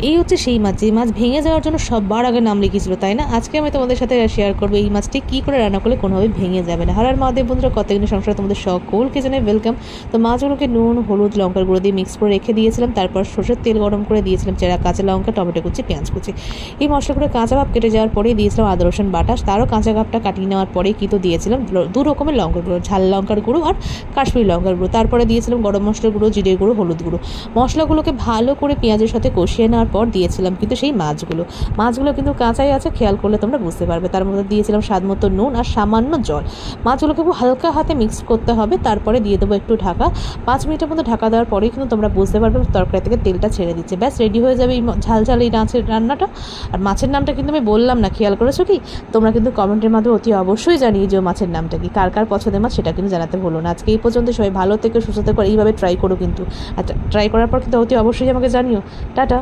এই হচ্ছে সেই মাছ, যে মাছ ভেঙে যাওয়ার জন্য সবার আগে নাম লিখিয়েছিল, তাই না? আজকে আমি তোমাদের সাথে শেয়ার করবো এই মাছটি কী করে রান্না করলে কোনোভাবে ভেঙে যাবে না। হারার মহাদেব বন্ধুরা, কতদিনের সংসারে তোমাদের সকলকে জানাই ওয়েলকাম। তো মাছগুলোকে নুন, হলুদ, লঙ্কার গুঁড়ো দিয়ে মিক্স করে রেখে দিয়েছিলাম। তারপর সর্ষের তেল গরম করে দিয়েছিলাম, চেরা কাঁচা লঙ্কা, টমেটো কুচি, পেঁয়াজ কুচি। এই মশলাগুলো কাঁচা ভাব কেটে যাওয়ার পরেই দিয়েছিলাম আদা রসুন বাটা। তারও কাঁচা ভাবটা কাটিয়ে নেওয়ার পরে কিন্তু দিয়েছিলাম 2 রকমের লঙ্কার গুঁড়ো, ঝাল লঙ্কার গুঁড়ো আর কাশ্মীরি লঙ্কার গুঁড়ো। তারপরে দিয়েছিলাম গরম মশলার গুঁড়ো, জিরের গুঁড়ো, হলুদ গুঁড়ো। মশলাগুলোকে ভালো করে পেঁয়াজের সাথে কষিয়ে নেওয়ার পর দিয়েছিলাম কিন্তু সেই মাছগুলো কিন্তু কাঁচাই আছে, খেয়াল করলে তোমরা বুঝতে পারবে। তার মধ্যে দিয়েছিলাম স্বাদ মতো নুন আর সামান্য জল। মাছগুলোকে খুব হালকা হাতে মিক্স করতে হবে। তারপরে দিয়ে দেবো একটু ঢাকা। 5 মিনিটের মধ্যে ঢাকা দেওয়ার পরেই কিন্তু তোমরা বুঝতে পারবে তরকারি থেকে তেলটা ছেড়ে দিচ্ছে। ব্যাস রেডি হয়ে যাবে এই ঝাল ঝাল এই মাছের রান্নাটা। আর মাছের নামটা কিন্তু আমি বললাম না, খেয়াল করেছো কি? তোমরা কিন্তু কমেন্টের মাধ্যমে অতি অবশ্যই জানিয়ে যে মাছের নামটা কি, কার কার পছন্দের মাছ সেটা কিন্তু জানাতে ভুলো না। আজকে এই পর্যন্ত, সবাই ভালো থেকে সুস্থ থেকে এইভাবে ট্রাই করো কিন্তু। আর ট্রাই করার পর কিন্তু অতি অবশ্যই আমাকে জানিও। টাটা।